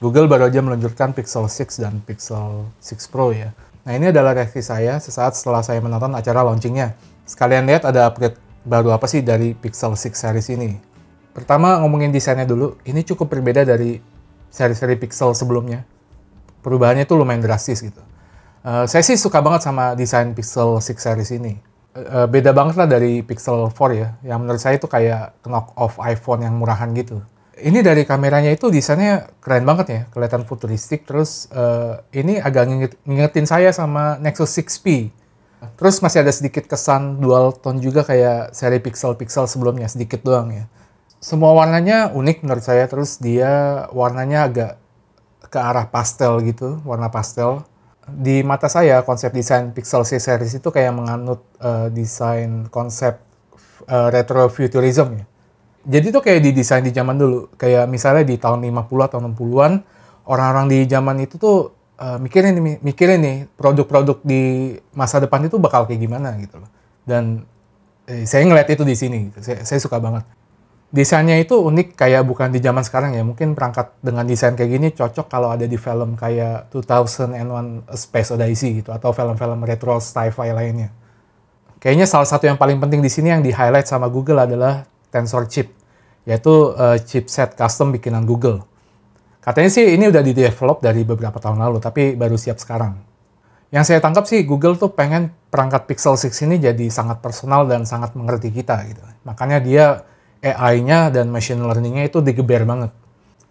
Google baru aja meluncurkan Pixel 6 dan Pixel 6 Pro ya. Nah ini adalah reaksi saya sesaat setelah saya menonton acara launchingnya. Sekalian lihat ada upgrade baru apa sih dari Pixel 6 series ini. Pertama ngomongin desainnya dulu, ini cukup berbeda dari seri-seri Pixel sebelumnya. Perubahannya tuh lumayan drastis gitu. Saya sih suka banget sama desain Pixel 6 series ini. Beda banget lah dari Pixel 4 ya, yang menurut saya itu kayak knock off iPhone yang murahan gitu. Ini dari kameranya itu desainnya keren banget ya, kelihatan futuristik. Terus ini agak ngingetin saya sama Nexus 6P. Terus masih ada sedikit kesan dual tone juga kayak seri Pixel sebelumnya, sedikit doang ya. Semua warnanya unik menurut saya, terus dia warnanya agak ke arah pastel gitu, warna pastel. Di mata saya konsep desain Pixel C series itu kayak menganut desain konsep retrofuturism ya. Jadi tuh kayak didesain di zaman dulu, kayak misalnya di tahun 50 atau 60-an, orang-orang di zaman itu tuh mikirin nih produk-produk di masa depan itu bakal kayak gimana gitu loh. Dan saya ngeliat itu di sini, gitu. Saya suka banget. Desainnya itu unik, kayak bukan di zaman sekarang ya. Mungkin perangkat dengan desain kayak gini cocok kalau ada di film kayak 2001: A Space Odyssey gitu, atau film-film retro sci-fi lainnya. Kayaknya salah satu yang paling penting di sini yang di-highlight sama Google adalah Tensor Chip, yaitu chipset custom bikinan Google. Katanya sih ini udah di-develop dari beberapa tahun lalu, tapi baru siap sekarang. Yang saya tangkap sih Google tuh pengen perangkat Pixel 6 ini jadi sangat personal dan sangat mengerti kita gitu. Makanya dia AI-nya dan machine learning-nya itu digeber banget.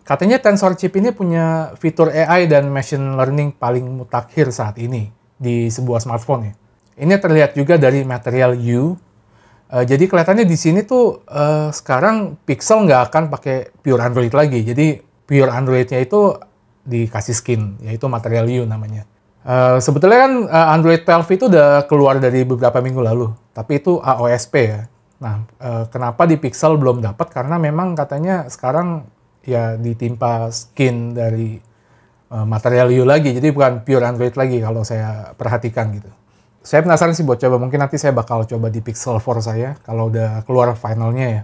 Katanya Tensor Chip ini punya fitur AI dan machine learning paling mutakhir saat ini di sebuah smartphone ya. Ini terlihat juga dari material U. Jadi kelihatannya di sini tuh sekarang Pixel nggak akan pakai pure Android lagi. Jadi pure Android-nya itu dikasih skin, yaitu material U namanya. Sebetulnya kan Android 12 itu udah keluar dari beberapa minggu lalu, tapi itu AOSP ya. Nah, kenapa di Pixel belum dapat? Karena memang katanya sekarang ya ditimpa skin dari material U lagi, jadi bukan pure Android lagi kalau saya perhatikan gitu. Saya penasaran sih buat coba, mungkin nanti saya bakal coba di Pixel 4 saya, kalau udah keluar finalnya ya.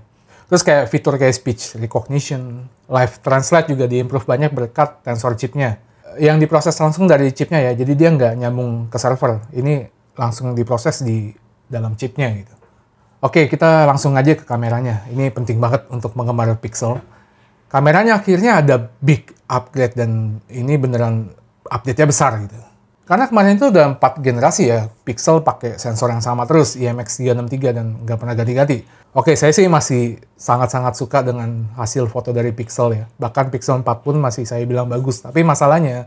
Terus kayak fitur kayak speech recognition, live translate juga diimprove banyak berkat Tensor Chip-nya. Yang diproses langsung dari chipnya ya, jadi dia nggak nyambung ke server. Ini langsung diproses di dalam chipnya gitu. Oke, kita langsung aja ke kameranya. Ini penting banget untuk penggemar Pixel. Kameranya akhirnya ada big upgrade dan ini beneran update-nya besar gitu. Karena kemarin itu udah 4 generasi ya, Pixel pakai sensor yang sama terus, IMX363 dan nggak pernah ganti-ganti. Oke, saya sih masih sangat-sangat suka dengan hasil foto dari Pixel ya. Bahkan Pixel 4 pun masih saya bilang bagus. Tapi masalahnya,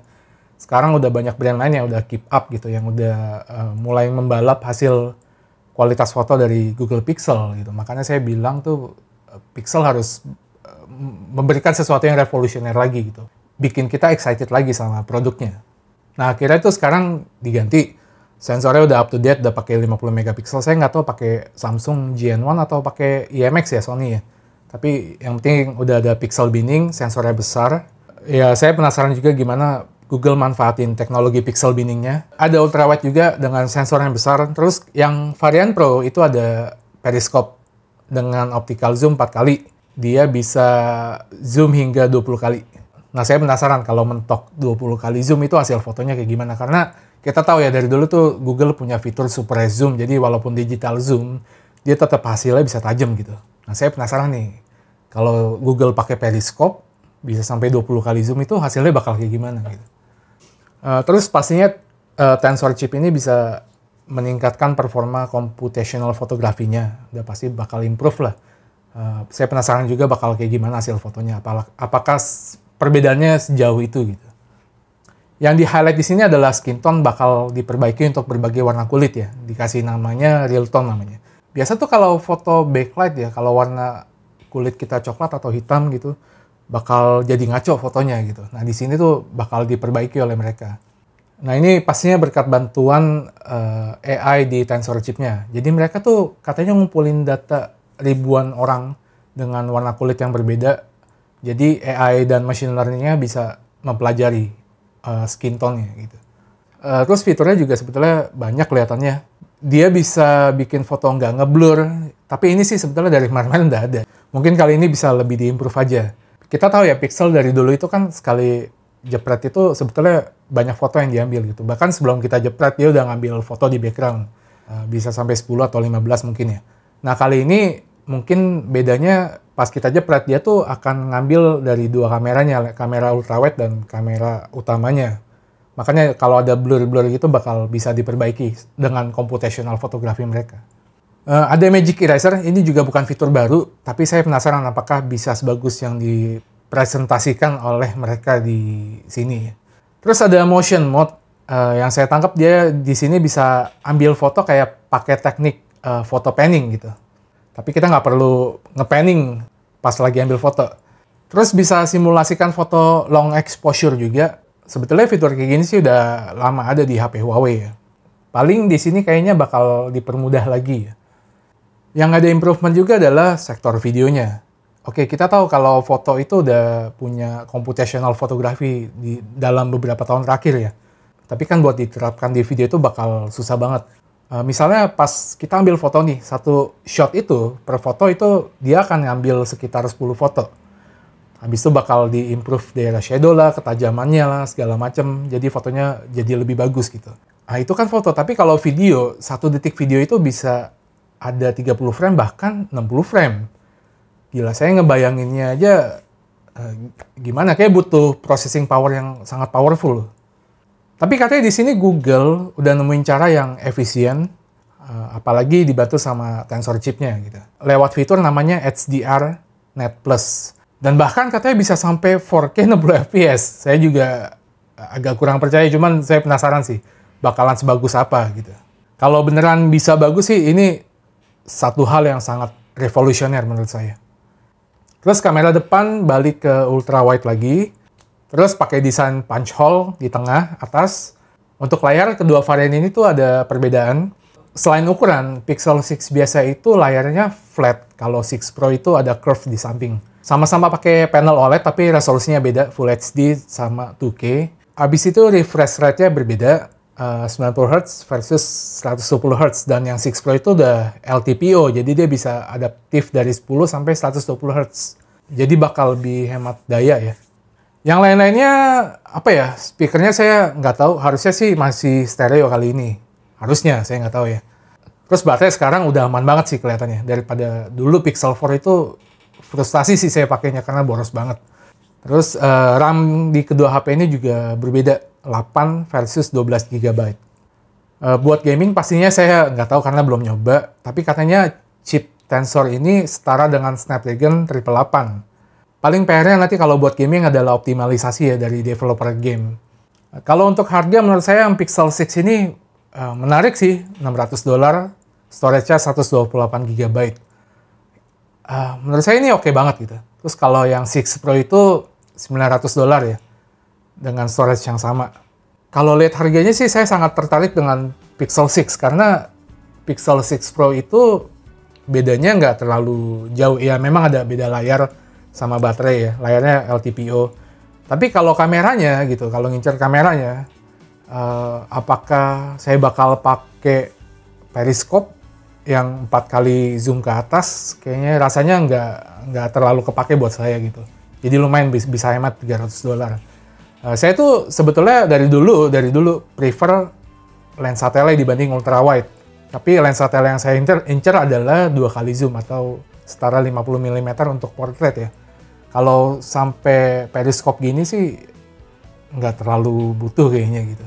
sekarang udah banyak brand lain yang udah keep up gitu, yang udah mulai membalap hasil kualitas foto dari Google Pixel gitu. Makanya saya bilang tuh, Pixel harus memberikan sesuatu yang revolusioner lagi gitu. Bikin kita excited lagi sama produknya. Nah, akhirnya itu sekarang diganti. Sensornya udah up to date, udah pakai 50 megapiksel. Saya nggak tahu pakai Samsung GN1 atau pakai IMX ya, Sony ya. Tapi yang penting udah ada pixel binning, sensornya besar. Ya, saya penasaran juga gimana Google manfaatin teknologi pixel binningnya. Ada ultrawide juga dengan sensor yang besar. Terus yang varian Pro itu ada periscope dengan optical zoom 4 kali. Dia bisa zoom hingga 20 kali. Nah, saya penasaran kalau mentok 20 kali zoom itu hasil fotonya kayak gimana. Karena kita tahu ya dari dulu tuh Google punya fitur super zoom. Jadi walaupun digital zoom, dia tetap hasilnya bisa tajam gitu. Nah, saya penasaran nih. Kalau Google pakai periscope, bisa sampai 20 kali zoom itu hasilnya bakal kayak gimana gitu. Terus pastinya Tensor Chip ini bisa meningkatkan performa computational fotografinya. Udah pasti bakal improve lah. Saya penasaran juga bakal kayak gimana hasil fotonya. Apakah perbedaannya sejauh itu gitu. Yang di-highlight di sini adalah skin tone bakal diperbaiki untuk berbagai warna kulit ya. Dikasih namanya real tone namanya. Biasa tuh kalau foto backlight ya, kalau warna kulit kita coklat atau hitam gitu, bakal jadi ngaco fotonya gitu. Nah, di sini tuh bakal diperbaiki oleh mereka. Nah, ini pastinya berkat bantuan AI di Tensor Chip-nya. Jadi mereka tuh katanya ngumpulin data ribuan orang dengan warna kulit yang berbeda. Jadi AI dan machine learning-nya bisa mempelajari skin tone-nya gitu. Terus fiturnya juga sebetulnya banyak kelihatannya. Dia bisa bikin foto nggak ngeblur, tapi ini sih sebetulnya dari kemarin-kemarin udah ada. Mungkin kali ini bisa lebih diimprove aja. Kita tahu ya Pixel dari dulu itu kan sekali jepret itu sebetulnya banyak foto yang diambil gitu. Bahkan sebelum kita jepret dia udah ngambil foto di background. Bisa sampai 10 atau 15 mungkin ya. Nah kali ini mungkin bedanya pas kita jepret dia tuh akan ngambil dari dua kameranya, kamera ultrawide dan kamera utamanya. Makanya kalau ada blur-blur gitu bakal bisa diperbaiki dengan computational fotografi mereka. Ada Magic Eraser, ini juga bukan fitur baru, tapi saya penasaran apakah bisa sebagus yang dipresentasikan oleh mereka di sini. Terus ada Motion Mode, yang saya tangkap dia di sini bisa ambil foto kayak pakai teknik photo panning gitu. Tapi kita nggak perlu nge-panning pas lagi ambil foto. Terus bisa simulasikan foto long exposure juga. Sebetulnya fitur kayak gini sih udah lama ada di HP Huawei ya. Paling di sini kayaknya bakal dipermudah lagi ya. Yang ada improvement juga adalah sektor videonya. Oke, kita tahu kalau foto itu udah punya computational fotografi di dalam beberapa tahun terakhir ya. Tapi kan buat diterapkan di video itu bakal susah banget. Misalnya pas kita ambil foto nih, satu shot itu, per foto itu dia akan ngambil sekitar 10 foto. Habis itu bakal di-improve daerah shadow lah, ketajamannya lah, segala macam. Jadi fotonya jadi lebih bagus gitu. Nah itu kan foto, tapi kalau video, 1 detik video itu bisa ada 30 frame bahkan 60 frame. Gila, saya ngebayanginnya aja gimana, kayak butuh processing power yang sangat powerful. Tapi katanya di sini Google udah nemuin cara yang efisien, apalagi dibantu sama tensor chipnya gitu. Lewat fitur namanya HDR Net Plus. Dan bahkan katanya bisa sampai 4K 60 fps. Saya juga agak kurang percaya, cuman saya penasaran sih bakalan sebagus apa gitu. Kalau beneran bisa bagus sih, ini satu hal yang sangat revolusioner menurut saya. Terus kamera depan balik ke ultra wide lagi. Terus pakai desain punch hole di tengah, atas. Untuk layar, kedua varian ini tuh ada perbedaan. Selain ukuran, Pixel 6 biasa itu layarnya flat. Kalau 6 Pro itu ada curve di samping. Sama-sama pakai panel OLED, tapi resolusinya beda. Full HD sama 2K. Abis itu refresh rate-nya berbeda. 90 Hz versus 120 Hz. Dan yang 6 Pro itu udah LTPO, jadi dia bisa adaptif dari 10 sampai 120 Hz. Jadi bakal lebih hemat daya ya. Yang lain-lainnya, apa ya, speakernya saya nggak tahu, harusnya sih masih stereo kali ini. Harusnya, saya nggak tahu ya. Terus baterai sekarang udah aman banget sih kelihatannya. Daripada dulu Pixel 4 itu frustasi sih saya pakainya karena boros banget. Terus RAM di kedua HP ini juga berbeda. 8 versus 12 GB. Buat gaming pastinya saya nggak tahu karena belum nyoba. Tapi katanya chip Tensor ini setara dengan Snapdragon 888. Paling PR-nya nanti kalau buat gaming adalah optimalisasi ya dari developer game. Kalau untuk harga menurut saya yang Pixel 6 ini menarik sih. $600. Storage-nya 128 GB. Menurut saya ini oke banget gitu. Terus kalau yang 6 Pro itu $900 ya. Dengan storage yang sama. Kalau lihat harganya sih saya sangat tertarik dengan Pixel 6 karena Pixel 6 Pro itu bedanya nggak terlalu jauh. Ya memang ada beda layar sama baterai ya. Layarnya LTPO. Tapi kalau kameranya gitu, kalau ngincer kameranya, apakah saya bakal pakai periscope yang 4 kali zoom ke atas? Kayaknya rasanya nggak terlalu kepake buat saya gitu. Jadi lumayan bisa hemat $300. Saya tuh sebetulnya dari dulu prefer lensa tele dibanding ultrawide. Tapi lensa tele yang saya incer adalah 2 kali zoom atau setara 50 mm untuk portrait ya. Kalau sampai periskop gini sih nggak terlalu butuh kayaknya gitu.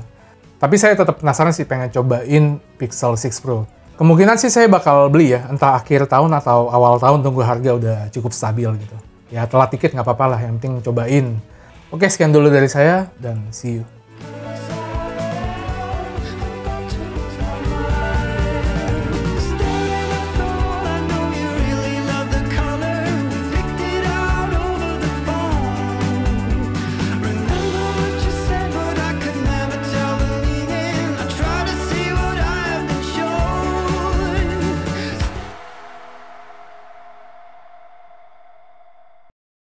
Tapi saya tetap penasaran sih, pengen cobain Pixel 6 Pro. Kemungkinan sih saya bakal beli ya, entah akhir tahun atau awal tahun, tunggu harga udah cukup stabil gitu. Ya telat dikit nggak apa-apa lah, yang penting cobain. Oke, sekian dulu dari saya, dan see you.